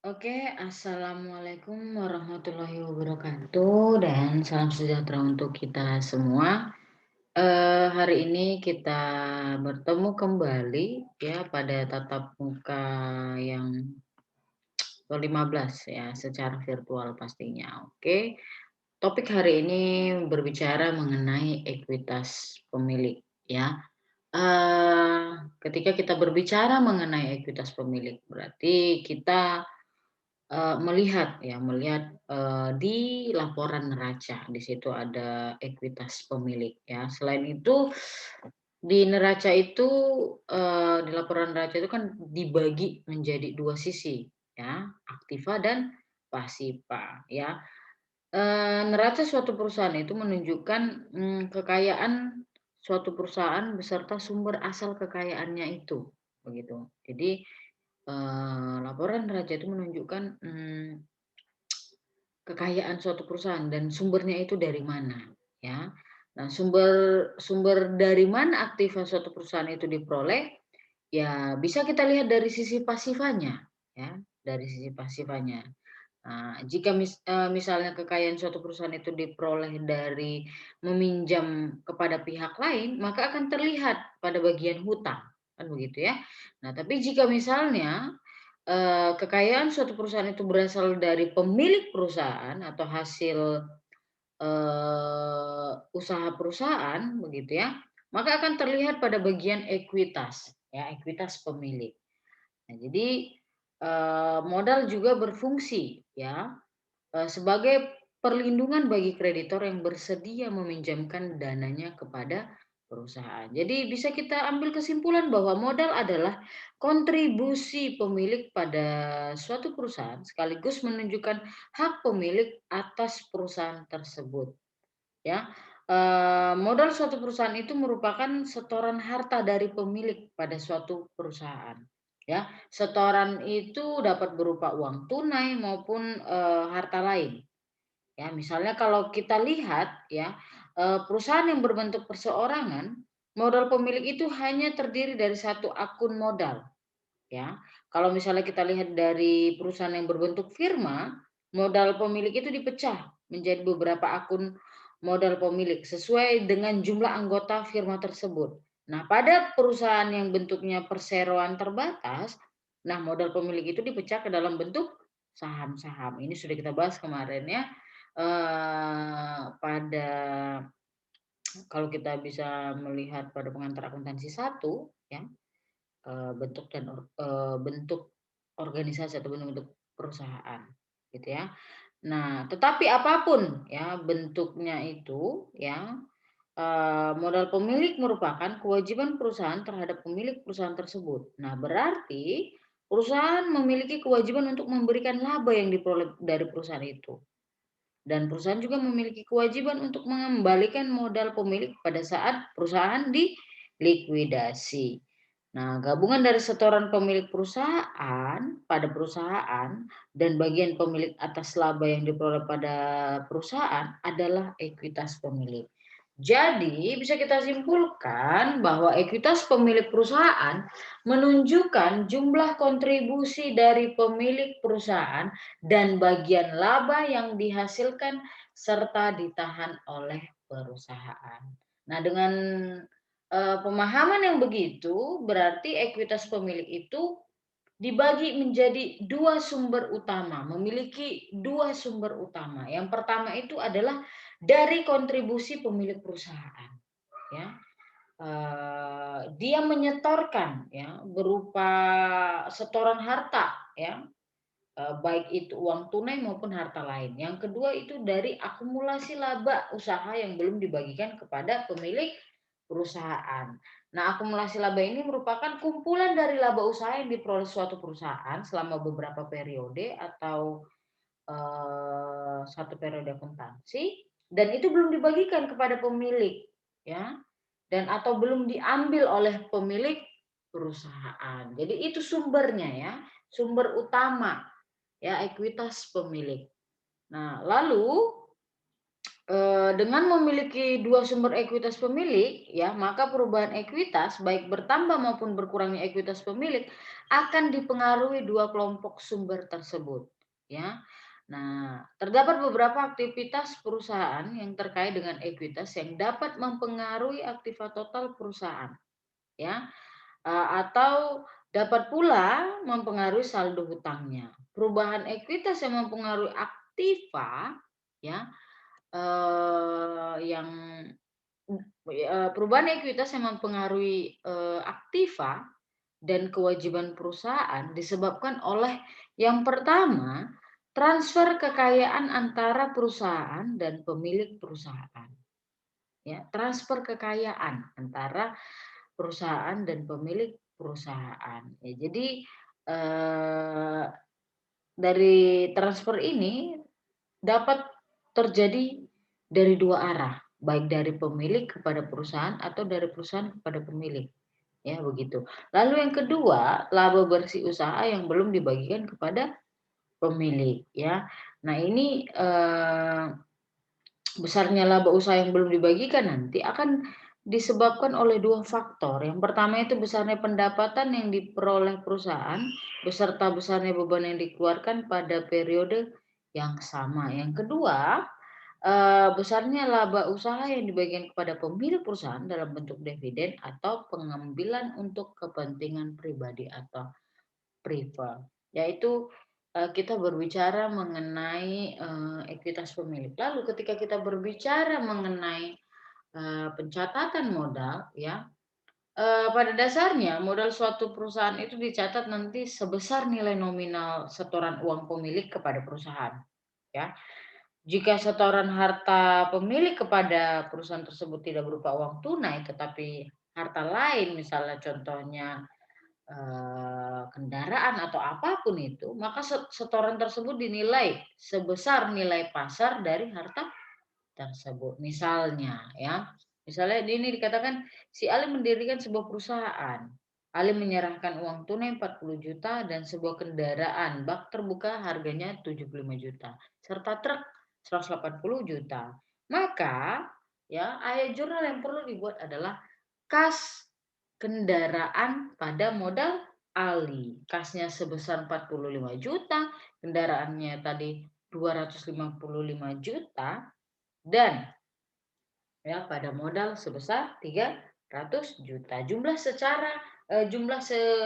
Oke, assalamualaikum warahmatullahi wabarakatuh dan salam sejahtera untuk kita semua. Hari ini kita bertemu kembali ya pada tatap muka yang ke-15 ya, secara virtual pastinya. Oke, topik hari ini berbicara mengenai ekuitas pemilik ya. Ketika kita berbicara mengenai ekuitas pemilik, berarti kita melihat, di laporan neraca, di situ ada ekuitas pemilik ya. Selain itu, di neraca itu, di laporan neraca itu kan dibagi menjadi 2 sisi ya, aktiva dan pasifa ya. Neraca suatu perusahaan itu menunjukkan, kekayaan suatu perusahaan beserta sumber asal kekayaannya itu, begitu. Jadi, laporan neraca itu menunjukkan, kekayaan suatu perusahaan dan sumbernya itu dari mana, ya. Nah, sumber sumber dari mana aktiva suatu perusahaan itu diperoleh, ya bisa kita lihat dari sisi pasifanya, ya, dari sisi pasifanya. Nah, jika misalnya kekayaan suatu perusahaan itu diperoleh dari meminjam kepada pihak lain, maka akan terlihat pada bagian hutang, kan begitu ya. Nah, tapi jika misalnya kekayaan suatu perusahaan itu berasal dari pemilik perusahaan atau hasil, usaha perusahaan begitu ya, maka akan terlihat pada bagian ekuitas ya, ekuitas pemilik. Nah jadi, modal juga berfungsi ya, sebagai perlindungan bagi kreditor yang bersedia meminjamkan dananya kepada perusahaan. Jadi bisa kita ambil kesimpulan bahwa modal adalah kontribusi pemilik pada suatu perusahaan sekaligus menunjukkan hak pemilik atas perusahaan tersebut, ya. Modal suatu perusahaan itu merupakan setoran harta dari pemilik pada suatu perusahaan, ya. Setoran itu dapat berupa uang tunai maupun, harta lain. Ya, misalnya kalau kita lihat ya, perusahaan yang berbentuk perseorangan, modal pemilik itu hanya terdiri dari satu akun modal, ya. Kalau misalnya kita lihat dari perusahaan yang berbentuk firma, modal pemilik itu dipecah menjadi beberapa akun modal pemilik sesuai dengan jumlah anggota firma tersebut. Nah, pada perusahaan yang bentuknya perseroan terbatas, nah modal pemilik itu dipecah ke dalam bentuk saham-saham. Ini sudah kita bahas kemarin ya, pada kalau kita bisa melihat pada pengantar akuntansi satu ya, bentuk organisasi atau bentuk perusahaan, gitu ya. Nah, tetapi apapun ya bentuknya itu ya, modal pemilik merupakan kewajiban perusahaan terhadap pemilik perusahaan tersebut. Nah, berarti perusahaan memiliki kewajiban untuk memberikan laba yang diperoleh dari perusahaan itu. Dan perusahaan juga memiliki kewajiban untuk mengembalikan modal pemilik pada saat perusahaan dilikuidasi. Nah, gabungan dari setoran pemilik perusahaan pada perusahaan dan bagian pemilik atas laba yang diperoleh pada perusahaan adalah ekuitas pemilik. Jadi, bisa kita simpulkan bahwa ekuitas pemilik perusahaan menunjukkan jumlah kontribusi dari pemilik perusahaan dan bagian laba yang dihasilkan serta ditahan oleh perusahaan. Nah, dengan pemahaman yang begitu, berarti ekuitas pemilik itu dibagi menjadi 2 sumber utama, memiliki 2 sumber utama. Yang pertama itu adalah dari kontribusi pemilik perusahaan, ya. Dia menyetorkan ya, berupa setoran harta ya, baik itu uang tunai maupun harta lain. Yang kedua itu dari akumulasi laba usaha yang belum dibagikan kepada pemilik perusahaan. Nah, akumulasi laba ini merupakan kumpulan dari laba usaha yang diperoleh suatu perusahaan selama beberapa periode atau, satu periode akuntansi dan itu belum dibagikan kepada pemilik, ya, dan atau belum diambil oleh pemilik perusahaan. Jadi itu sumbernya ya, sumber utama ya, ekuitas pemilik. Nah, lalu Dengan memiliki 2 sumber ekuitas pemilik, ya, maka perubahan ekuitas, baik bertambah maupun berkurangnya ekuitas pemilik, akan dipengaruhi 2 kelompok sumber tersebut, ya. Nah, terdapat beberapa aktivitas perusahaan yang terkait dengan ekuitas yang dapat mempengaruhi aktiva total perusahaan, ya, atau dapat pula mempengaruhi saldo hutangnya. Perubahan ekuitas yang mempengaruhi aktiva, ya, yang perubahan ekuitas yang mempengaruhi, aktiva dan kewajiban perusahaan disebabkan oleh yang pertama, transfer kekayaan antara perusahaan dan pemilik perusahaan, ya, transfer kekayaan antara perusahaan dan pemilik perusahaan. Ya, jadi, eee, dari transfer ini dapat terjadi dari 2 arah, baik dari pemilik kepada perusahaan atau dari perusahaan kepada pemilik, ya begitu. Lalu yang kedua, laba bersih usaha yang belum dibagikan kepada pemilik, ya. Nah ini, besarnya laba usaha yang belum dibagikan nanti akan disebabkan oleh 2 faktor. Yang pertama itu besarnya pendapatan yang diperoleh perusahaan, beserta besarnya beban yang dikeluarkan pada periode yang sama. Yang kedua, besarnya laba usaha yang dibagikan kepada pemilik perusahaan dalam bentuk dividen atau pengambilan untuk kepentingan pribadi atau privat. Yaitu, kita berbicara mengenai, ekuitas pemilik. Lalu ketika kita berbicara mengenai, pencatatan modal, ya, pada dasarnya modal suatu perusahaan itu dicatat nanti sebesar nilai nominal setoran uang pemilik kepada perusahaan, ya. Jika setoran harta pemilik kepada perusahaan tersebut tidak berupa uang tunai, tetapi harta lain, misalnya contohnya, kendaraan atau apapun itu, maka setoran tersebut dinilai sebesar nilai pasar dari harta tersebut. Misalnya ya, misalnya ini dikatakan si Ali mendirikan sebuah perusahaan. Ali menyerahkan uang tunai 40 juta dan sebuah kendaraan bak terbuka harganya 75 juta serta truk 180 juta. Maka ya, ayat jurnal yang perlu dibuat adalah kas kendaraan pada modal Ali. Kasnya sebesar 45 juta, kendaraannya tadi 255 juta, dan ya pada modal sebesar 300 juta. Jumlah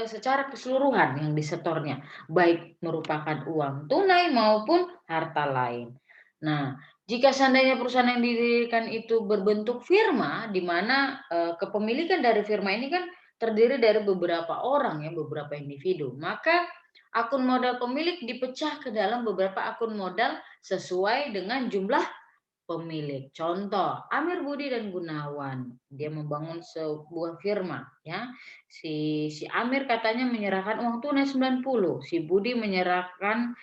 secara keseluruhan yang disetornya, baik merupakan uang tunai maupun harta lain. Nah, jika seandainya perusahaan yang didirikan itu berbentuk firma, di mana kepemilikan dari firma ini kan terdiri dari beberapa orang ya, beberapa individu, maka akun modal pemilik dipecah ke dalam beberapa akun modal sesuai dengan jumlah pemilik. Contoh, Amir Budi dan Gunawan, dia membangun sebuah firma, ya. Si Amir katanya menyerahkan uang tunai 90, si Budi menyerahkan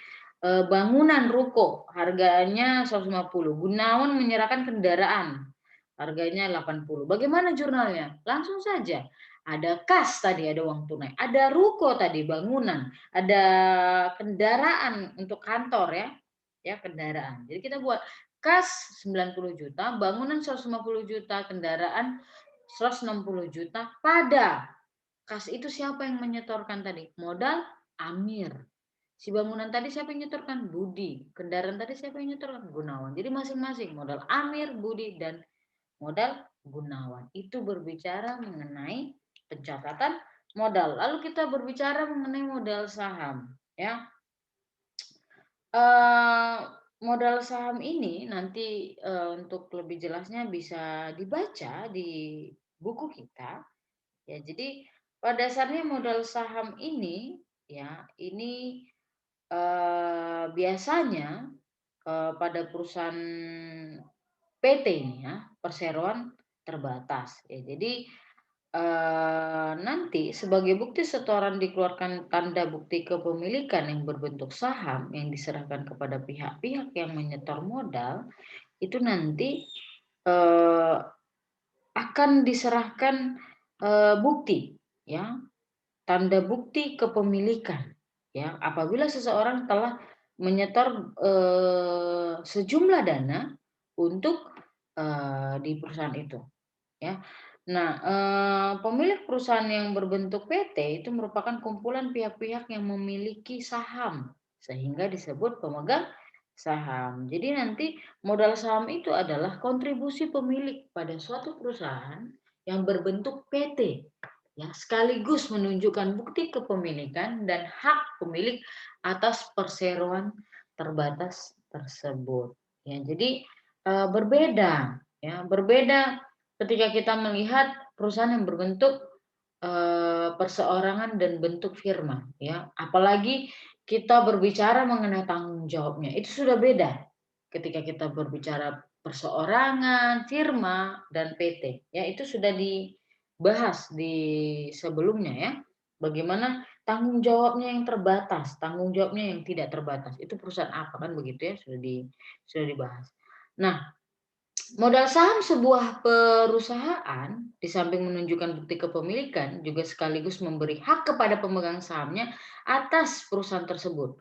bangunan ruko, harganya 150, Gunawan menyerahkan kendaraan, harganya 80. Bagaimana jurnalnya? Langsung saja. Ada kas tadi, ada uang tunai, ada ruko tadi, bangunan, ada kendaraan untuk kantor ya, ya kendaraan. Jadi kita buat kas 90 juta, bangunan 150 juta, kendaraan 160 juta, pada kas itu siapa yang menyetorkan tadi? Modal Amir. Si bangunan tadi siapa yang nyetorkan? Budi. Kendaraan tadi siapa yang nyetorkan? Gunawan. Jadi masing-masing modal Amir, Budi, dan modal Gunawan. Itu berbicara mengenai pencatatan modal. Lalu kita berbicara mengenai modal saham, ya. Eee, Modal saham ini nanti, untuk lebih jelasnya bisa dibaca di buku kita, ya. Jadi pada dasarnya modal saham ini, ya, ini, biasanya, pada perusahaan PT ini ya, perseroan terbatas, ya. Jadi nanti sebagai bukti setoran dikeluarkan tanda bukti kepemilikan yang berbentuk saham yang diserahkan kepada pihak-pihak yang menyetor modal, itu nanti, eee, akan diserahkan, bukti ya, tanda bukti kepemilikan ya, apabila seseorang telah menyetor, sejumlah dana untuk di perusahaan itu, ya. Nah, pemilik perusahaan yang berbentuk PT itu merupakan kumpulan pihak-pihak yang memiliki saham, sehingga disebut pemegang saham. Jadi nanti modal saham itu adalah kontribusi pemilik pada suatu perusahaan yang berbentuk PT, ya, sekaligus menunjukkan bukti kepemilikan dan hak pemilik atas perseroan terbatas tersebut. Ya, jadi berbeda, ya, berbeda ketika kita melihat perusahaan yang berbentuk perseorangan dan bentuk firma, ya. Apalagi kita berbicara mengenai tanggung jawabnya, itu sudah beda ketika kita berbicara perseorangan, firma, dan PT. Ya, itu sudah dibahas di sebelumnya ya. Bagaimana tanggung jawabnya yang terbatas, tanggung jawabnya yang tidak terbatas. Itu perusahaan apa kan begitu ya, sudah dibahas. Nah, modal saham sebuah perusahaan, di samping menunjukkan bukti kepemilikan, juga sekaligus memberi hak kepada pemegang sahamnya atas perusahaan tersebut.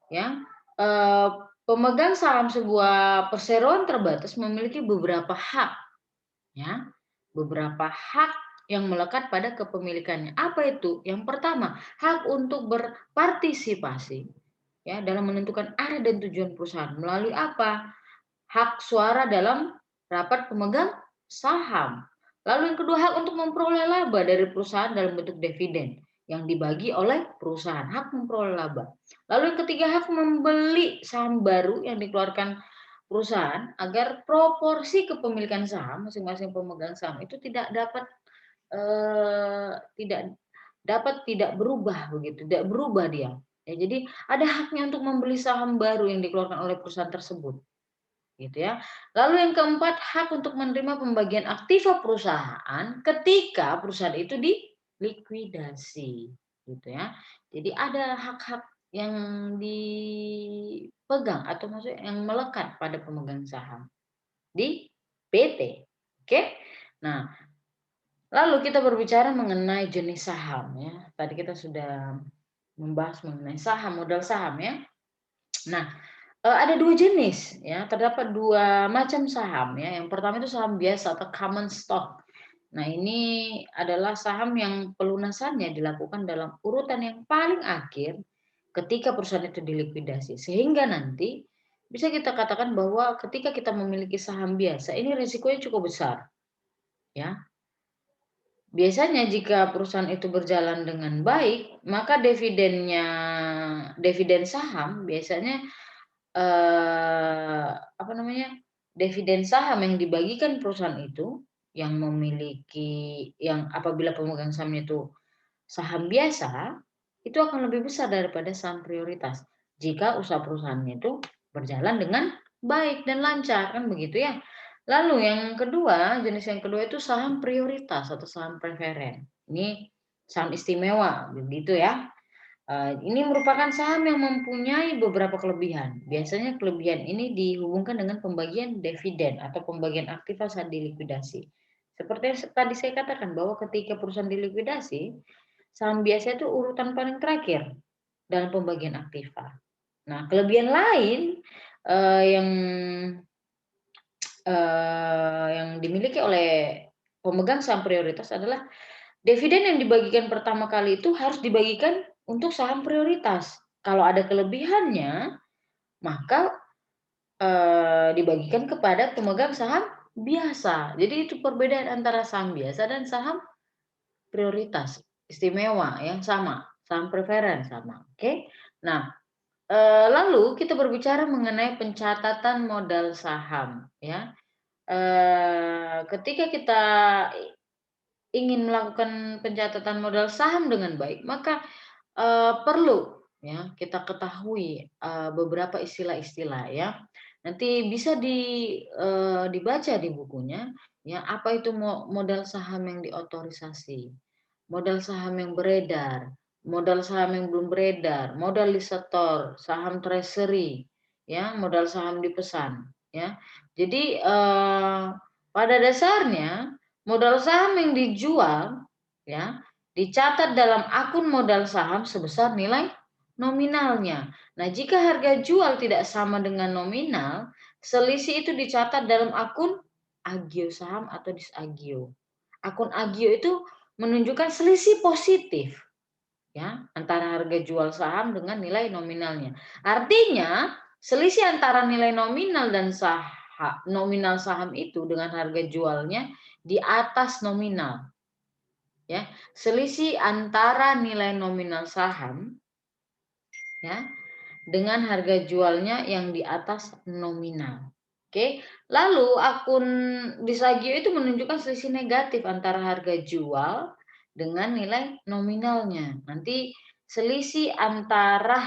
Ya, eh, pemegang saham sebuah perseroan terbatas memiliki beberapa hak, ya, beberapa hak yang melekat pada kepemilikannya. Apa itu? Yang pertama, hak untuk berpartisipasi, ya, dalam menentukan arah dan tujuan perusahaan melalui apa? Hak suara dalam rapat pemegang saham. Lalu yang kedua, hak untuk memperoleh laba dari perusahaan dalam bentuk dividen yang dibagi oleh perusahaan, hak memperoleh laba. Lalu yang ketiga, hak membeli saham baru yang dikeluarkan perusahaan agar proporsi kepemilikan saham masing-masing pemegang saham itu tidak berubah begitu, tidak berubah dia. Ya, jadi ada haknya untuk membeli saham baru yang dikeluarkan oleh perusahaan tersebut gitu ya. Lalu yang keempat, hak untuk menerima pembagian aktiva perusahaan ketika perusahaan itu dilikuidasi, gitu ya. Jadi ada hak-hak yang dipegang atau maksudnya yang melekat pada pemegang saham di PT. Oke? Nah, lalu kita berbicara mengenai jenis saham ya. Tadi kita sudah membahas mengenai saham, modal saham ya. Nah, ada 2 jenis ya, terdapat 2 macam saham ya. Yang pertama itu saham biasa atau common stock. Nah, ini adalah saham yang pelunasannya dilakukan dalam urutan yang paling akhir ketika perusahaan itu dilikuidasi. Sehingga nanti bisa kita katakan bahwa ketika kita memiliki saham biasa, ini risikonya cukup besar ya. Biasanya jika perusahaan itu berjalan dengan baik, maka dividen saham biasanya apa namanya, dividen saham yang dibagikan perusahaan itu, yang apabila pemegang sahamnya itu saham biasa, itu akan lebih besar daripada saham prioritas, jika usaha perusahaannya itu berjalan dengan baik dan lancar, kan begitu ya. Lalu yang kedua, jenis yang kedua itu saham prioritas atau saham preferen. Ini saham istimewa, begitu ya. Ini merupakan saham yang mempunyai beberapa kelebihan. Biasanya kelebihan ini dihubungkan dengan pembagian dividen atau pembagian aktiva saat dilikuidasi. Seperti yang tadi saya katakan bahwa ketika perusahaan dilikuidasi, saham biasa itu urutan paling terakhir dalam pembagian aktiva. Nah, kelebihan lain yang yang dimiliki oleh pemegang saham prioritas adalah dividen yang dibagikan pertama kali itu harus dibagikan untuk saham prioritas. Kalau ada kelebihannya, maka dibagikan kepada pemegang saham biasa. Jadi itu perbedaan antara saham biasa dan saham prioritas istimewa yang sama, saham preferen sama. Oke. Nah, lalu kita berbicara mengenai pencatatan modal saham, ya. Ketika kita ingin melakukan pencatatan modal saham dengan baik, maka perlu ya kita ketahui beberapa istilah-istilah ya. Nanti bisa dibaca di bukunya ya, apa itu modal saham yang diotorisasi, modal saham yang beredar, modal saham yang belum beredar, modal disetor, saham treasury, ya, modal saham dipesan, ya. Jadi pada dasarnya modal saham yang dijual ya dicatat dalam akun modal saham sebesar nilai nominalnya. Nah, jika harga jual tidak sama dengan nominal, Selisih itu dicatat dalam akun agio saham atau disagio. Akun agio itu menunjukkan selisih positif ya antara harga jual saham dengan nilai nominalnya. Artinya selisih antara nilai nominal dan nominal saham itu dengan harga jualnya di atas nominal. Ya, selisih antara nilai nominal saham ya dengan harga jualnya yang di atas nominal. Oke, lalu akun disagio itu menunjukkan selisih negatif antara harga jual dengan nilai nominalnya. Nanti selisih antara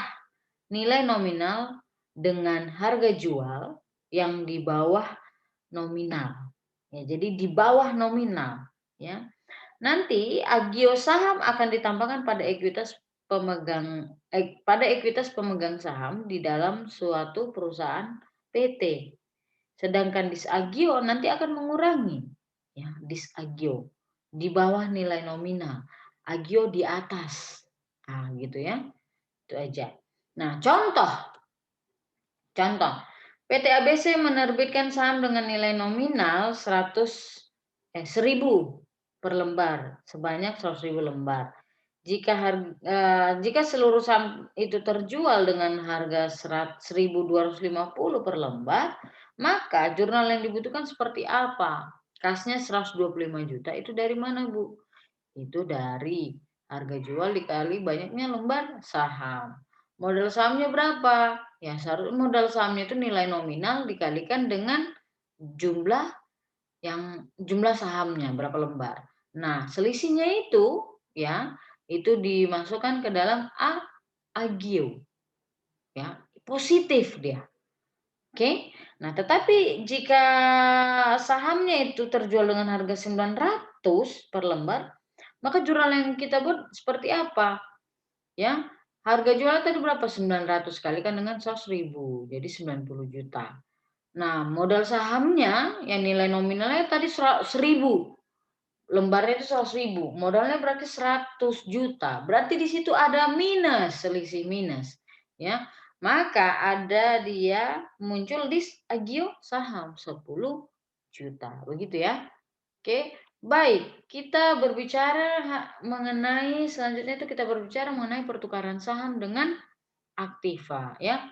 nilai nominal dengan harga jual yang di bawah nominal. Ya, jadi di bawah nominal, ya. Nanti agio saham akan ditambahkan pada ekuitas pemegang saham di dalam suatu perusahaan PT. Sedangkan disagio nanti akan mengurangi ya, disagio di bawah nilai nominal, agio di atas. Ah, gitu ya. Itu aja. Nah, contoh PT ABC menerbitkan saham dengan nilai nominal 1000 per lembar, sebanyak 100.000 lembar. Jika seluruh saham itu terjual dengan harga 1.250 per lembar, maka jurnal yang dibutuhkan seperti apa? Kasnya 125 juta itu dari mana, Bu? Itu dari harga jual dikali banyaknya lembar saham. Modal sahamnya berapa? Ya, modal sahamnya itu nilai nominal dikalikan dengan jumlah jumlah sahamnya berapa lembar. Nah, selisihnya itu ya, itu dimasukkan ke dalam agio. Ya, positif dia. Oke. Nah, tetapi jika sahamnya itu terjual dengan harga 900 per lembar, maka jurnal yang kita buat seperti apa? Ya, harga jual tadi berapa? 900 kalikan dengan 100.000, jadi 90 juta. Nah, modal sahamnya yang nilai nominalnya tadi 1.000. Lembarnya itu 100.000, modalnya berarti 100 juta. Berarti di situ ada minus, selisih minus. Ya. Maka ada dia muncul di agio saham 10 juta. Begitu ya. Oke, baik. Kita berbicara mengenai selanjutnya itu kita berbicara mengenai pertukaran saham dengan aktiva ya.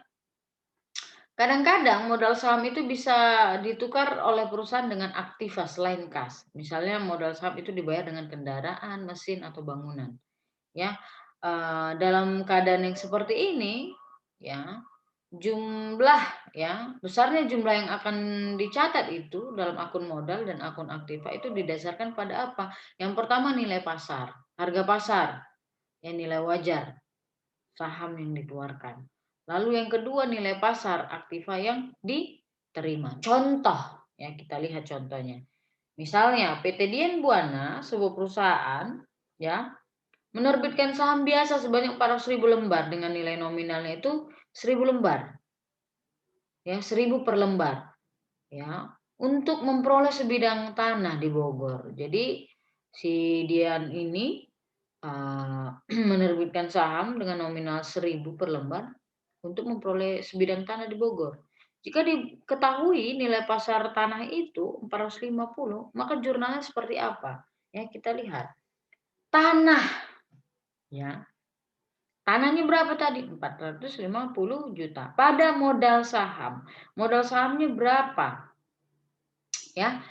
Kadang-kadang modal saham itu bisa ditukar oleh perusahaan dengan aktiva selain kas. Misalnya modal saham itu dibayar dengan kendaraan, mesin atau bangunan. Ya, dalam keadaan yang seperti ini, ya jumlah besarnya jumlah yang akan dicatat itu dalam akun modal dan akun aktiva itu didasarkan pada apa? Yang pertama nilai pasar, harga pasar, ya nilai wajar saham yang dikeluarkan. Lalu yang kedua nilai pasar aktiva yang diterima. Contoh, ya kita lihat contohnya. Misalnya PT Dien Buana, sebuah perusahaan, ya menerbitkan saham biasa sebanyak 400.000 lembar dengan nilai nominalnya itu 1.000 lembar. Ya, 1.000 per lembar. Ya, untuk memperoleh sebidang tanah di Bogor. Jadi si Dian ini menerbitkan saham dengan nominal 1.000 per lembar untuk memperoleh sebidang tanah di Bogor. Jika diketahui nilai pasar tanah itu 450, maka jurnalnya seperti apa? Ya, kita lihat. Tanah, ya. Tanahnya berapa tadi? 450 juta. Pada modal saham. Modal sahamnya berapa? Ya.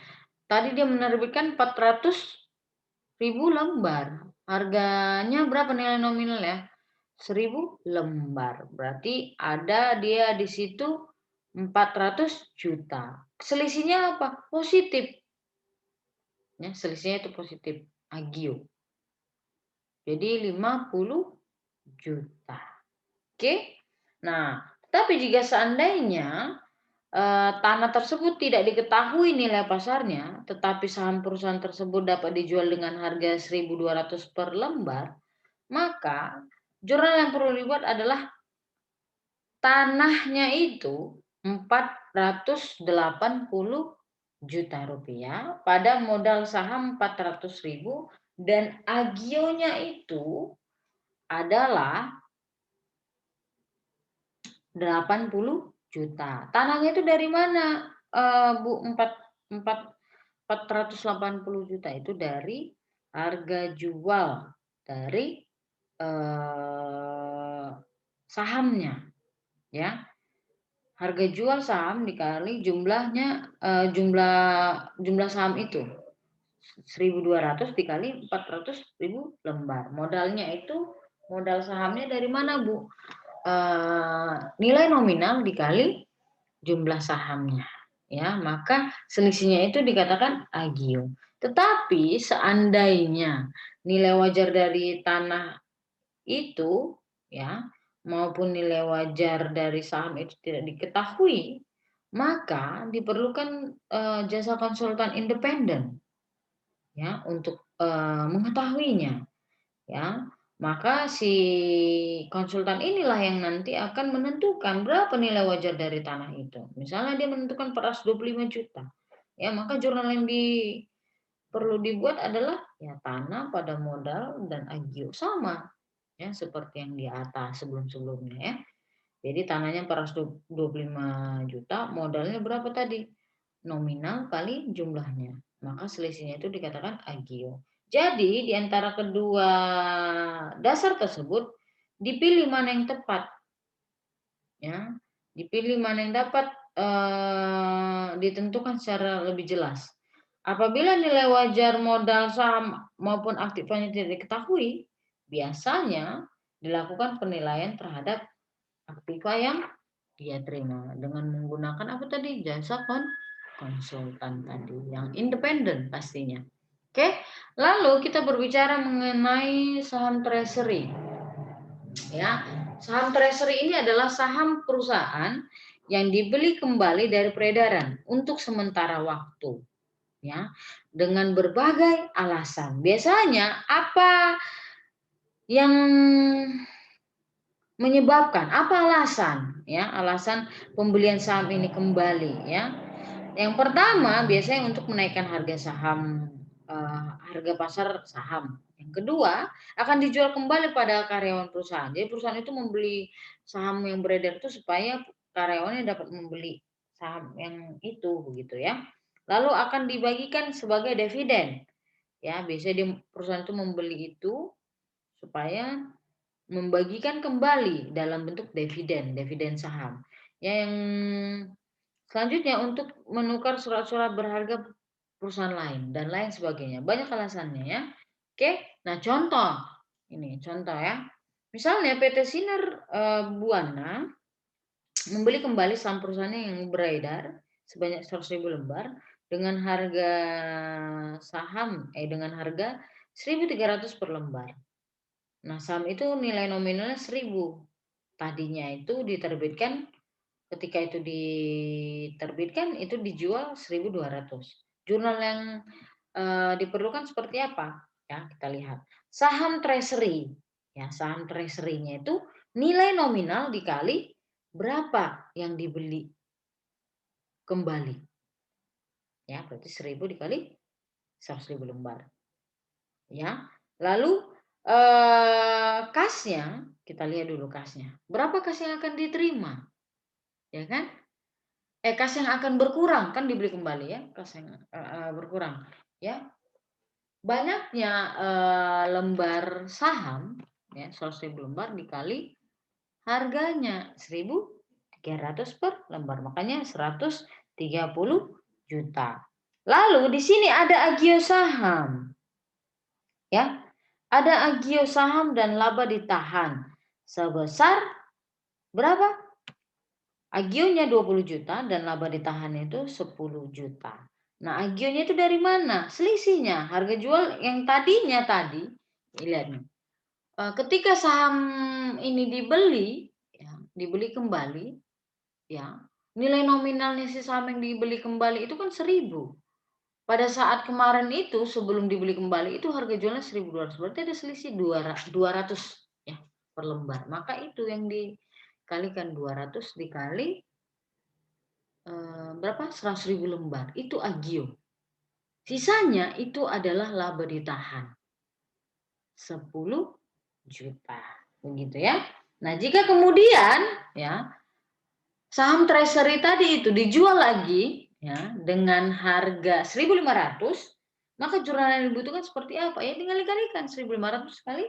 Tadi dia menerbitkan 400.000 lembar. Harganya berapa nilai nominal ya? 1.000 lembar. Berarti ada dia di situ 400 juta. Selisihnya apa? Positif. Ya, selisihnya itu positif. Agio. Jadi 50 juta. Oke. Nah, tapi jika seandainya tanah tersebut tidak diketahui nilai pasarnya, tetapi saham perusahaan tersebut dapat dijual dengan harga 1.200 per lembar, maka jurnal yang perlu dibuat adalah tanahnya itu 480 juta rupiah pada modal saham 400.000 dan agionya itu adalah 80 juta. Tanahnya itu dari mana, Bu? 480 juta itu dari harga jual dari, eee, sahamnya, ya. Harga jual saham dikali jumlahnya, jumlah saham itu. 1.200 dikali 400.000 lembar. Modalnya itu, modal sahamnya dari mana, Bu? Nilai nominal dikali jumlah sahamnya, ya, maka selisihnya itu dikatakan agio. Tetapi seandainya nilai wajar dari tanah itu, ya, maupun nilai wajar dari saham itu tidak diketahui, maka diperlukan jasa konsultan independen, ya, untuk mengetahuinya, ya. Maka si konsultan inilah yang nanti akan menentukan berapa nilai wajar dari tanah itu. Misalnya dia menentukan per 25 juta, ya, maka jurnal yang perlu dibuat adalah ya tanah pada modal dan agio sama, ya, seperti yang di atas sebelum-sebelumnya, ya. Jadi tanahnya 425 juta, modalnya berapa tadi? Nominal kali jumlahnya. Maka selisihnya itu dikatakan agio. Jadi di antara kedua dasar tersebut dipilih mana yang tepat, ya. Dipilih mana yang dapat ditentukan secara lebih jelas. Apabila nilai wajar modal saham maupun aktifanya tidak diketahui, biasanya dilakukan penilaian terhadap aktiva yang dia terima dengan menggunakan apa tadi? Jasa konsultan tadi yang independen pastinya. Oke, lalu kita berbicara mengenai saham treasury. Ya, saham treasury ini adalah saham perusahaan yang dibeli kembali dari peredaran untuk sementara waktu, ya, dengan berbagai alasan. Biasanya apa yang menyebabkan, apa alasan, ya, alasan pembelian saham ini kembali, ya. Yang pertama biasanya untuk menaikkan harga saham, harga pasar saham. Yang kedua akan dijual kembali pada karyawan perusahaan. Jadi perusahaan itu membeli saham yang beredar itu supaya karyawannya dapat membeli saham yang itu, begitu ya. Lalu akan dibagikan sebagai dividen. Ya, biasanya perusahaan itu membeli itu supaya membagikan kembali dalam bentuk dividen, dividen saham. Ya, yang selanjutnya untuk menukar surat-surat berharga perusahaan lain dan lain sebagainya. Banyak alasannya, ya. Oke, nah contoh. Ini contoh, ya. Misalnya PT Sinar Buana membeli kembali saham perusahaannya yang beredar sebanyak 100.000 lembar dengan harga dengan harga 1.300 per lembar. Nah, saham itu nilai nominalnya 1.000. Tadinya itu diterbitkan, ketika itu diterbitkan itu dijual 1.200. Jurnal yang diperlukan seperti apa? Ya, kita lihat. Saham treasury. Ya, saham treasury-nya itu nilai nominal dikali berapa yang dibeli kembali. Ya, berarti 1.000 dikali 100.000 lembar. Ya. Lalu kasnya, kita lihat dulu kasnya. Berapa kas yang akan diterima? Ya kan? Kas yang akan berkurang kan dibeli kembali, ya, kas yang berkurang, ya. Banyaknya lembar saham, ya, 100.000 lembar dikali harganya 1.300 per lembar, makanya 130 juta. Lalu di sini ada agio saham, ya. Ada agio saham dan laba ditahan sebesar berapa? Agionya 20 juta dan laba ditahan itu 10 juta. Nah, agionya itu dari mana? Selisihnya harga jual yang tadinya tadi, lihat nih. Ketika saham ini dibeli, ya, dibeli kembali, ya, nilai nominalnya si saham yang dibeli kembali itu kan 1.000. Pada saat kemarin itu sebelum dibeli kembali itu harga jualnya 1.200, berarti ada selisih 200 ya per lembar. Maka itu yang dikalikan 200 dikali berapa? 100.000 lembar. Itu agio. Sisanya itu adalah laba ditahan. 10 juta. Begitu, ya. Nah, jika kemudian, ya, Saham treasury tadi itu dijual lagi ya dengan harga 1.500, maka jurnal yang dibutuhkan seperti apa? Ya tinggal dikalikan 1.500 kali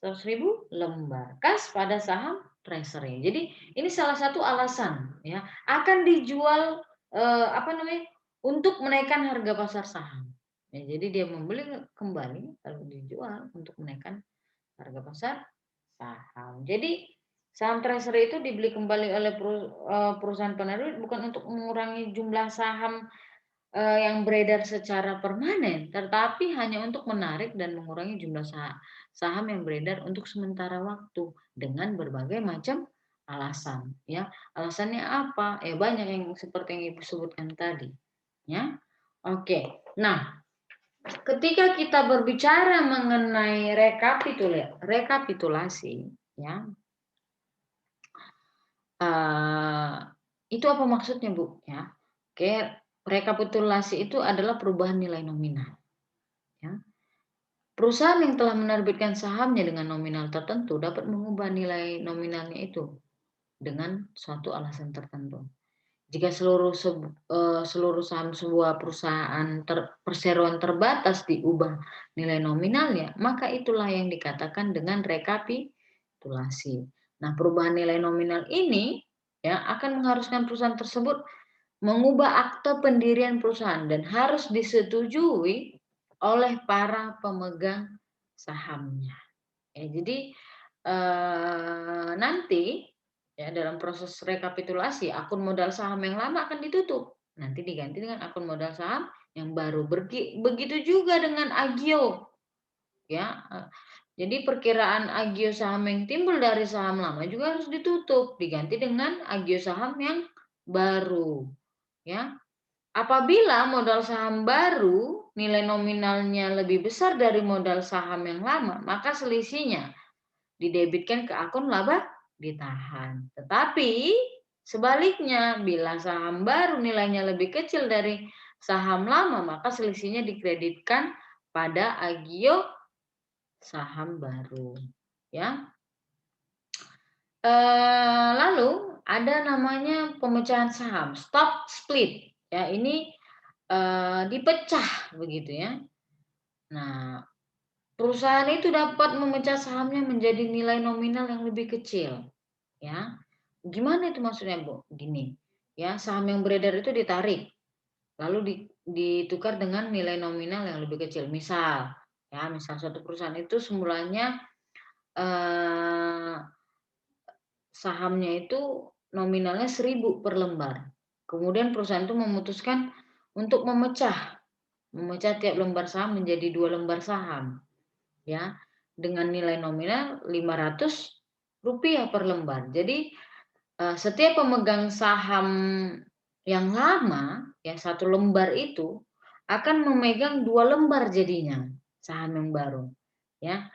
100.000 lembar. Kas pada saham treasury. Jadi ini salah satu alasan ya akan dijual untuk menaikkan harga pasar saham. Ya, jadi dia membeli kembali lalu dijual untuk menaikkan harga pasar saham. Jadi saham treasury itu dibeli kembali oleh perusahaan penerbit bukan untuk mengurangi jumlah saham yang beredar secara permanen, tetapi hanya untuk menarik dan mengurangi jumlah saham yang beredar untuk sementara waktu dengan berbagai macam alasan. Ya, alasannya apa? Ya banyak yang seperti yang Ibu sebutkan tadi. Ya, oke. Nah, ketika kita berbicara mengenai rekapitulasi, ya, itu apa maksudnya, Bu? Ya, oke, rekapitulasi itu adalah perubahan nilai nominal. Ya. Perusahaan yang telah menerbitkan sahamnya dengan nominal tertentu dapat mengubah nilai nominalnya itu dengan suatu alasan tertentu. Jika seluruh saham sebuah perusahaan perseroan terbatas diubah nilai nominalnya, maka itulah yang dikatakan dengan rekapitulasi. Nah, perubahan nilai nominal ini ya akan mengharuskan perusahaan tersebut mengubah akte pendirian perusahaan dan harus disetujui oleh para pemegang sahamnya. Ya, jadi nanti ya dalam proses rekapitulasi akun modal saham yang lama akan ditutup. Nanti diganti dengan akun modal saham yang baru. Begitu juga dengan agio. Ya. Jadi perkiraan agio saham yang timbul dari saham lama juga harus ditutup, diganti dengan agio saham yang baru. Ya. Apabila modal saham baru nilai nominalnya lebih besar dari modal saham yang lama, maka selisihnya didebitkan ke akun laba ditahan. Tetapi sebaliknya, bila saham baru nilainya lebih kecil dari saham lama, maka selisihnya dikreditkan pada agio saham baru. Ya. Lalu ada namanya pemecahan saham, stock split. Ya, ini dipecah begitu ya. Nah, perusahaan itu dapat memecah sahamnya menjadi nilai nominal yang lebih kecil, ya. Gimana itu maksudnya, Bu? Gini, ya, saham yang beredar itu ditarik, lalu ditukar dengan nilai nominal yang lebih kecil. Misal suatu perusahaan itu semulanya eh, sahamnya itu nominalnya 1.000 per lembar. Kemudian perusahaan itu memutuskan untuk memecah tiap lembar saham menjadi 2 lembar saham, ya, dengan nilai nominal Rp500 per lembar. Jadi setiap pemegang saham yang lama, ya 1 lembar itu akan memegang 2 lembar jadinya saham yang baru, ya.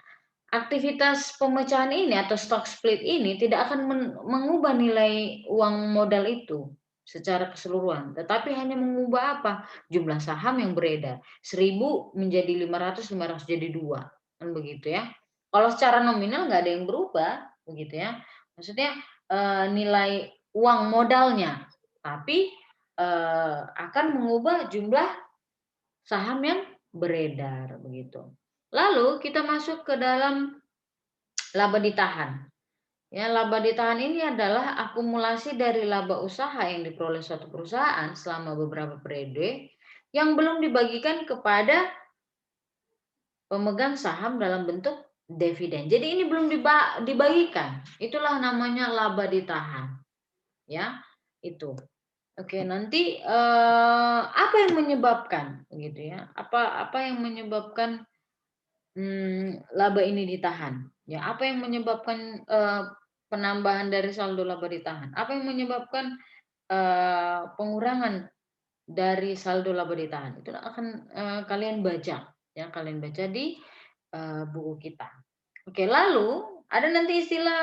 Aktivitas pemecahan ini atau stock split ini tidak akan mengubah nilai uang modal itu secara keseluruhan, tetapi hanya mengubah apa? Jumlah saham yang beredar. 1.000 menjadi 500, 500 jadi 2, kan begitu ya. Kalau secara nominal nggak ada yang berubah, begitu ya. Maksudnya nilai uang modalnya, tapi akan mengubah jumlah saham yang beredar, begitu. Lalu kita masuk ke dalam laba ditahan. Ya, laba ditahan ini adalah akumulasi dari laba usaha yang diperoleh suatu perusahaan selama beberapa periode yang belum dibagikan kepada pemegang saham dalam bentuk dividen. Jadi ini belum dibagikan. Itulah namanya laba ditahan. Ya, itu. Oke, nanti apa yang menyebabkan gitu ya? Apa yang menyebabkan laba ini ditahan? Ya, apa yang menyebabkan penambahan dari saldo laba ditahan? Apa yang menyebabkan pengurangan dari saldo laba ditahan? Itu akan kalian baca, ya, kalian baca di buku kita. Oke, lalu ada nanti istilah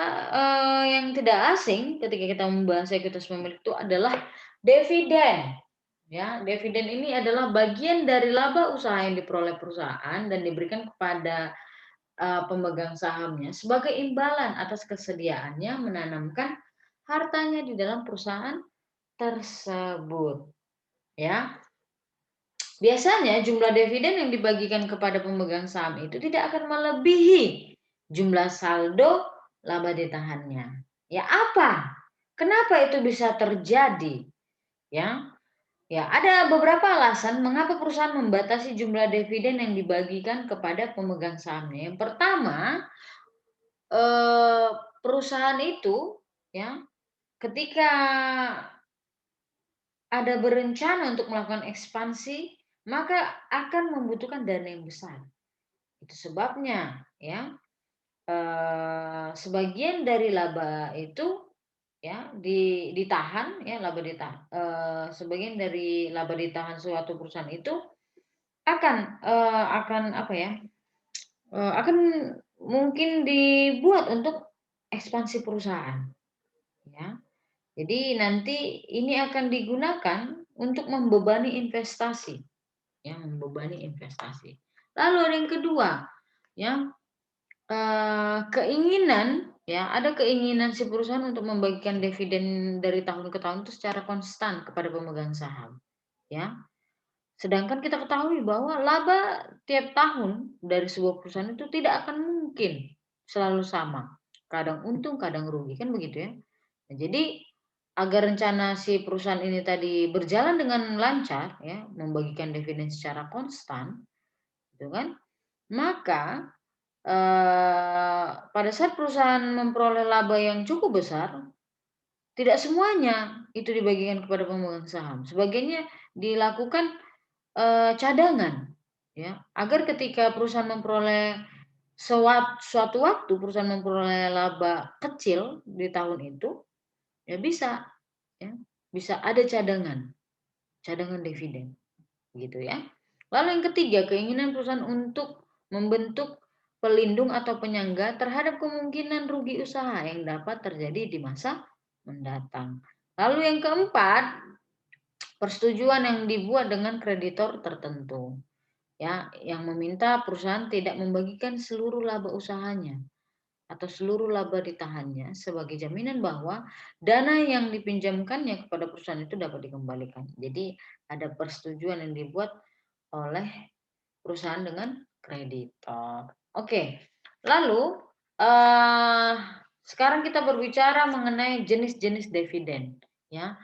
yang tidak asing ketika kita membahas ekuitas pemilik itu adalah dividen. Ya, dividen ini adalah bagian dari laba usaha yang diperoleh perusahaan dan diberikan kepada pemegang sahamnya sebagai imbalan atas kesediaannya menanamkan hartanya di dalam perusahaan tersebut, ya. Biasanya jumlah dividen yang dibagikan kepada pemegang saham itu tidak akan melebihi jumlah saldo laba ditahannya. Ya apa? Kenapa itu bisa terjadi? Ya, ya ada beberapa alasan mengapa perusahaan membatasi jumlah dividen yang dibagikan kepada pemegang sahamnya. Yang pertama, eh, perusahaan itu ya ketika ada berencana untuk melakukan ekspansi, maka akan membutuhkan dana yang besar. Itu sebabnya ya, sebagian dari laba itu ya ditahan ya, sebagian dari laba ditahan suatu perusahaan itu akan apa ya, akan mungkin dibuat untuk ekspansi perusahaan ya. Jadi nanti ini akan digunakan untuk membebani investasi, ya membebani investasi. Lalu ada yang kedua, ya keinginan, ya ada keinginan si perusahaan untuk membagikan dividen dari tahun ke tahun itu secara konstan kepada pemegang saham, ya. Sedangkan kita ketahui bahwa laba tiap tahun dari sebuah perusahaan itu tidak akan mungkin selalu sama, kadang untung, kadang rugi, kan begitu ya. Nah, jadi agar rencana si perusahaan ini tadi berjalan dengan lancar ya, membagikan dividen secara konstan, gitu kan, maka, pada saat perusahaan memperoleh laba yang cukup besar, tidak semuanya itu dibagikan kepada pemegang saham. Sebagiannya dilakukan, cadangan, ya, agar ketika perusahaan memperoleh suatu waktu perusahaan memperoleh laba kecil di tahun itu, ya bisa, ya, bisa ada cadangan, cadangan dividen, gitu ya. Lalu yang ketiga, keinginan perusahaan untuk membentuk pelindung atau penyangga terhadap kemungkinan rugi usaha yang dapat terjadi di masa mendatang. Lalu yang keempat, persetujuan yang dibuat dengan kreditor tertentu, ya, yang meminta perusahaan tidak membagikan seluruh laba usahanya atau seluruh laba ditahannya sebagai jaminan bahwa dana yang dipinjamkannya kepada perusahaan itu dapat dikembalikan. Jadi ada persetujuan yang dibuat oleh perusahaan dengan kreditor. Oke, lalu eh, sekarang kita berbicara mengenai jenis-jenis dividen, ya.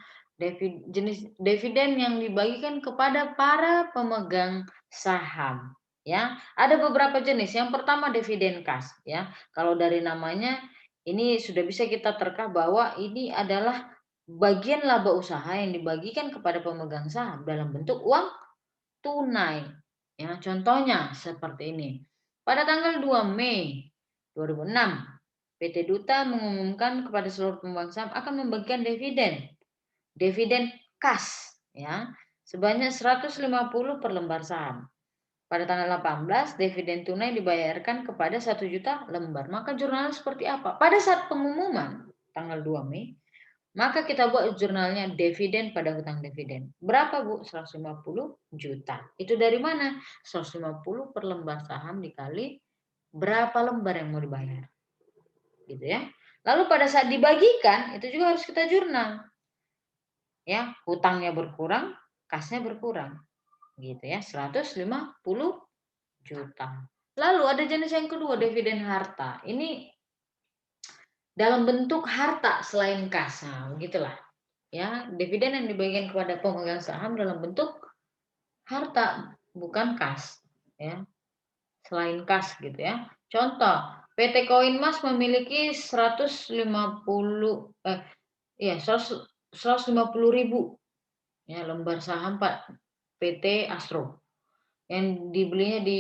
Jenis dividen yang dibagikan kepada para pemegang saham, ya. Ada beberapa jenis. Yang pertama dividen kas, ya. Kalau dari namanya ini sudah bisa kita terka bahwa ini adalah bagian laba usaha yang dibagikan kepada pemegang saham dalam bentuk uang tunai. Ya, contohnya seperti ini. Pada tanggal 2 Mei 2006, PT Duta mengumumkan kepada seluruh pemegang saham akan membagikan dividen kas ya, sebanyak 150 per lembar saham. Pada tanggal 18, dividen tunai dibayarkan kepada 1 juta lembar. Maka jurnalnya seperti apa? Pada saat pengumuman tanggal 2 Mei, maka kita buat jurnalnya dividen pada hutang dividen. Berapa Bu? 150 juta. Itu dari mana? 150 per lembar saham dikali berapa lembar yang mau dibayar. Gitu ya. Lalu pada saat dibagikan, itu juga harus kita jurnal. Ya, hutangnya berkurang, kasnya berkurang. Gitu ya, 150 juta. Lalu ada jenis yang kedua, dividen harta. Ini dalam bentuk harta selain kas. Nah, begitulah. Ya, dividen yang dibagikan kepada pemegang saham dalam bentuk harta, bukan kas, ya. Selain kas gitu ya. Contoh, PT Koin Mas memiliki 150 iya 150.000 ya lembar saham Pak PT Astro yang dibelinya di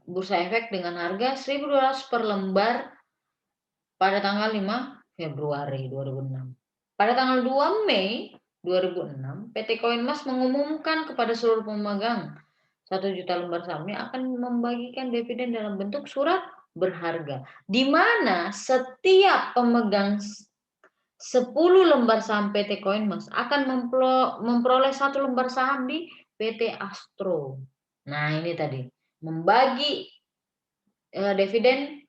Bursa Efek dengan harga 1.200 per lembar pada tanggal 5 Februari 2006. Pada tanggal 2 Mei 2006, PT Koin Mas mengumumkan kepada seluruh pemegang 1 juta lembar sahamnya akan membagikan dividen dalam bentuk surat berharga, di mana setiap pemegang 10 lembar saham PT Koin Mas akan memperoleh 1 lembar saham di PT Astro. Nah ini tadi, membagi dividen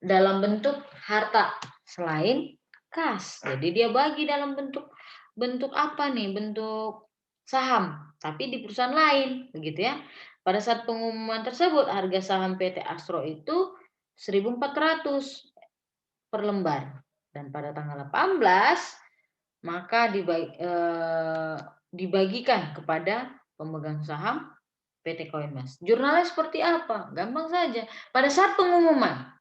dalam bentuk harta selain kas. Jadi dia bagi dalam bentuk bentuk apa nih? Bentuk saham, tapi di perusahaan lain, begitu ya. Pada saat pengumuman tersebut, harga saham PT Astro itu 1.400 per lembar. Dan pada tanggal 18, maka dibagikan kepada pemegang saham PT Koinmas. Jurnalnya seperti apa? Gampang saja. Pada saat pengumuman,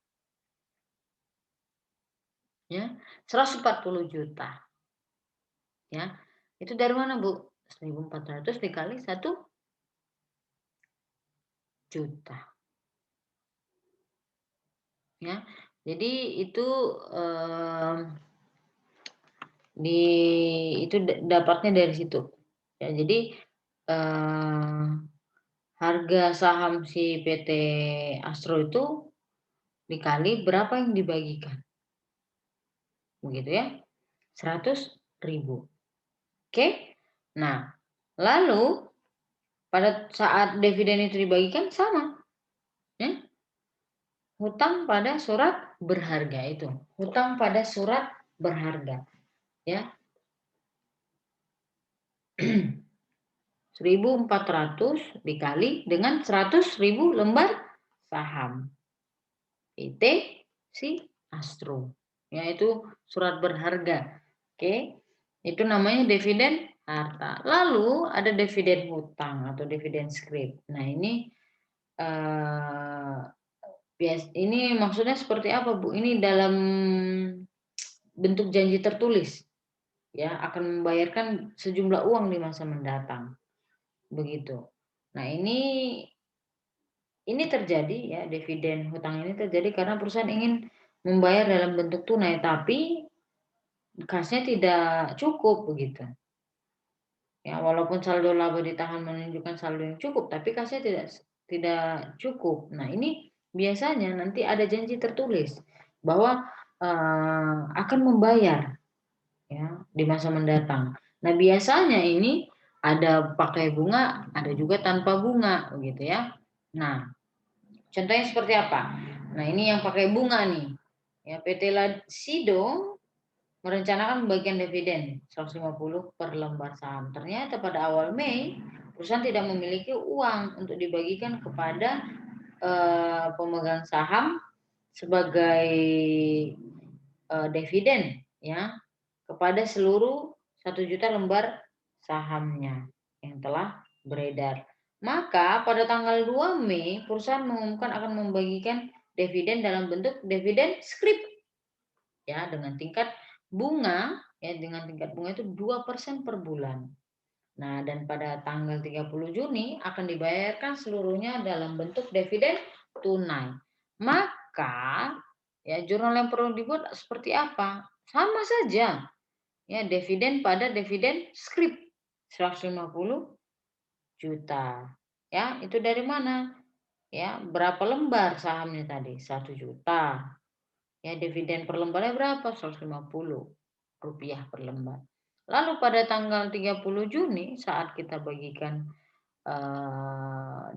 ya, 140 juta. Ya, itu dari mana, Bu? 1.400 dikali 1 juta. Ya, jadi itu itu dapatnya dari situ. Ya, jadi harga saham si PT Astro itu dikali berapa yang dibagikan. Begitu ya. 100.000. Oke. Nah, lalu pada saat dividen itu dibagikan sama. Ya. Hutang pada surat berharga itu. Hutang pada surat berharga. Ya. 1.400 dikali dengan 100.000 lembar saham PT si Astro, yaitu surat berharga. Oke, itu namanya dividen harta. Lalu ada dividen hutang atau dividen scrip. Nah, ini maksudnya seperti apa, Bu? Ini dalam bentuk janji tertulis, ya, akan membayarkan sejumlah uang di masa mendatang. Begitu. Nah, ini terjadi, ya, dividen hutang ini terjadi karena perusahaan ingin membayar dalam bentuk tunai, tapi kasnya tidak cukup, begitu. Ya, walaupun saldo laba ditahan menunjukkan saldo yang cukup, tapi kasnya tidak cukup. Nah, ini biasanya nanti ada janji tertulis bahwa akan membayar, ya, di masa mendatang. Nah, biasanya ini ada pakai bunga, ada juga tanpa bunga, begitu ya. Nah, contohnya seperti apa? Nah, ini yang pakai bunga nih. Ya, PT Lasido merencanakan pembagian dividen 150 per lembar saham. Ternyata pada awal Mei, perusahaan tidak memiliki uang untuk dibagikan kepada pemegang saham sebagai dividen, ya, kepada seluruh 1 juta lembar sahamnya yang telah beredar. Maka pada tanggal 2 Mei, perusahaan mengumumkan akan membagikan dividen dalam bentuk dividen scrip, ya, dengan tingkat bunga, ya, dengan tingkat bunga itu 2% per bulan. Nah, dan pada tanggal 30 Juni akan dibayarkan seluruhnya dalam bentuk dividen tunai. Maka, ya, jurnal yang perlu dibuat seperti apa? Sama saja. Ya, dividen pada dividen scrip 150 juta. Ya, itu dari mana? Ya, berapa lembar sahamnya tadi? 1 juta. Ya, dividen per lembarnya berapa? 150 rupiah per lembar. Lalu pada tanggal 30 Juni saat kita bagikan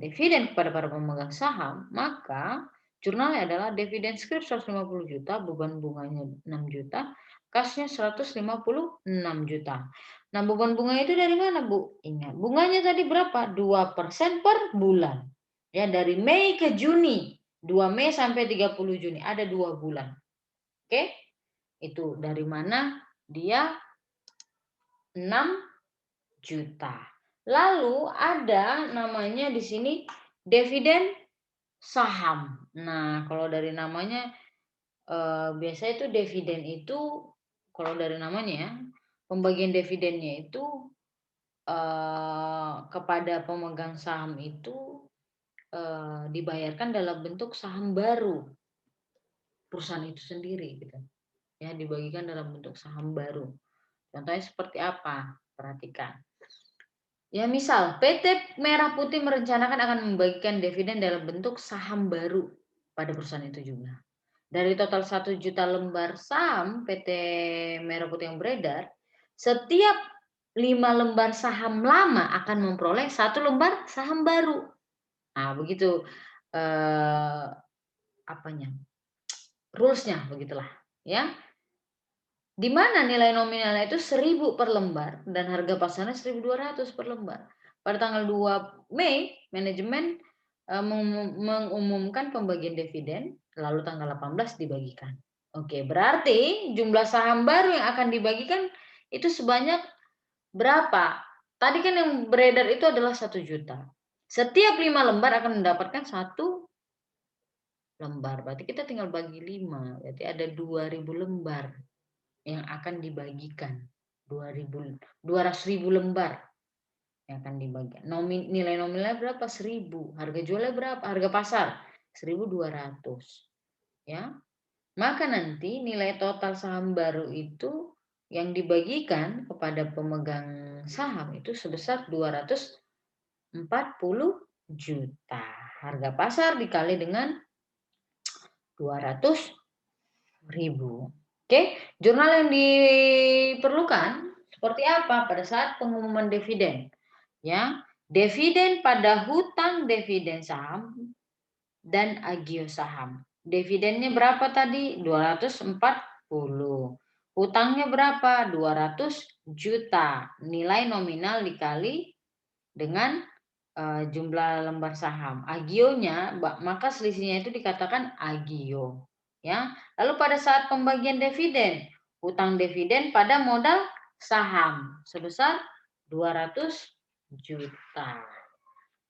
dividen kepada para pemegang saham, maka jurnalnya adalah dividen scrip 150 juta, beban bunganya 6 juta, kasnya 156 juta. Nah, beban bunga itu dari mana, Bu? Ingat, bunganya tadi berapa? 2% per bulan. Ya, dari Mei ke Juni. 2 Mei sampai 30 Juni, ada 2 bulan. Oke? Itu dari mana? Dia 6 juta. Lalu ada namanya di sini dividen saham. Nah, kalau dari namanya biasanya itu dividen itu, kalau dari namanya, ya, pembagian dividennya itu kepada pemegang saham itu dibayarkan dalam bentuk saham baru perusahaan itu sendiri, gitu. Ya, dibagikan dalam bentuk saham baru. Contohnya seperti apa? Perhatikan. Ya, misal PT Merah Putih merencanakan akan membagikan dividen dalam bentuk saham baru pada perusahaan itu juga. Dari total 1 juta lembar saham PT Merah Putih yang beredar, setiap 5 lembar saham lama akan memperoleh 1 lembar saham baru. Nah, begitu apanya? Rules-nya begitulah, ya. Di mana nilai nominalnya itu 1.000 per lembar dan harga pasarnya 1.200 per lembar. Pada tanggal 2 Mei, manajemen mengumumkan pembagian dividen, lalu tanggal 18 dibagikan. Oke, berarti jumlah saham baru yang akan dibagikan itu sebanyak berapa? Tadi kan yang beredar itu adalah 1 juta. Setiap 5 lembar akan mendapatkan 1 lembar. Berarti kita tinggal bagi 5, berarti ada 2.000 lembar yang akan dibagikan. 200.000 lembar yang akan dibagikan. Nilai nominalnya berapa? 1.000. Harga jualnya berapa? Harga pasar 1.200. Ya. Maka nanti nilai total saham baru itu yang dibagikan kepada pemegang saham itu sebesar 240 juta. Harga pasar dikali dengan 200.000. Oke, jurnal yang diperlukan seperti apa pada saat pengumuman dividen? Ya, dividen pada hutang dividen saham dan agio saham. Dividennya berapa tadi? 240. Hutangnya berapa? 200 juta. Nilai nominal dikali dengan jumlah lembar saham. Agionya, maka selisihnya itu dikatakan agio. Ya. Lalu pada saat pembagian dividen, hutang dividen pada modal saham sebesar 200 juta.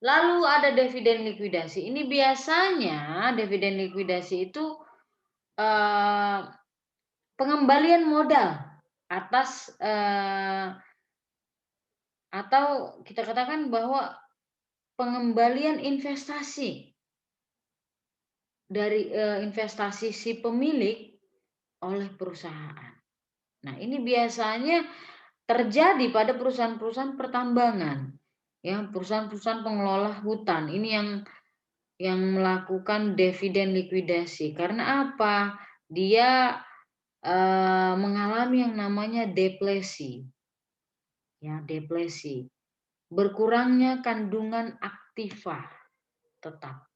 Lalu ada dividen likuidasi. Ini biasanya dividen likuidasi itu pengembalian modal atas atau kita katakan bahwa pengembalian investasi dari investasi si pemilik oleh perusahaan. Nah, ini biasanya terjadi pada perusahaan-perusahaan pertambangan, ya, perusahaan-perusahaan pengelola hutan. Ini yang melakukan dividen likuidasi. Karena apa? Dia mengalami yang namanya depresi. Ya, depresi. Berkurangnya kandungan aktiva tetap.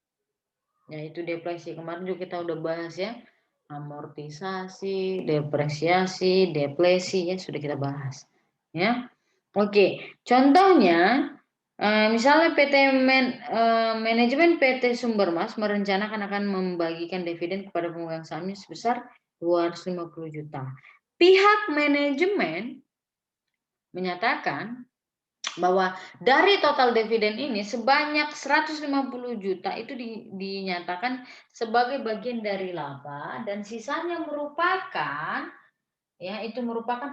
Yaitu depresi. Kemarin juga kita udah bahas ya. Amortisasi, depresiasi, depresi ya sudah kita bahas. Ya. Oke, contohnya misalnya manajemen PT Sumbermas merencanakan akan membagikan dividen kepada pemegang sahamnya sebesar 250 juta. Pihak manajemen menyatakan bahwa dari total dividen ini sebanyak 150 juta itu dinyatakan sebagai bagian dari laba dan sisanya merupakan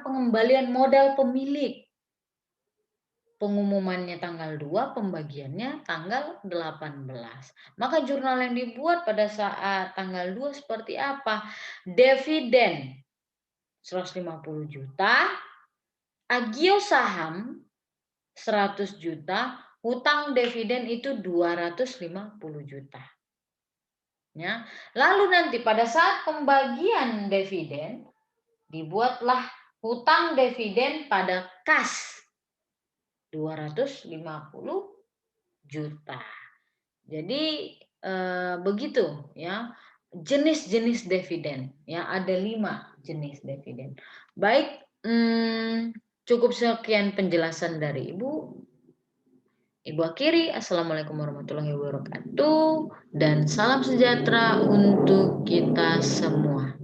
pengembalian modal pemilik. Pengumumannya tanggal 2, pembagiannya tanggal 18. Maka jurnal yang dibuat pada saat tanggal 2 seperti apa? Dividen 150 juta, agio saham 100 juta, hutang dividen itu 250 juta. Ya. Lalu nanti pada saat pembagian dividen dibuatlah hutang dividen pada kas 250 juta. Jadi begitu ya jenis-jenis dividen ya, ada 5 jenis dividen. Baik, cukup sekian penjelasan dari Ibu akhiri. Assalamualaikum warahmatullahi wabarakatuh dan salam sejahtera untuk kita semua.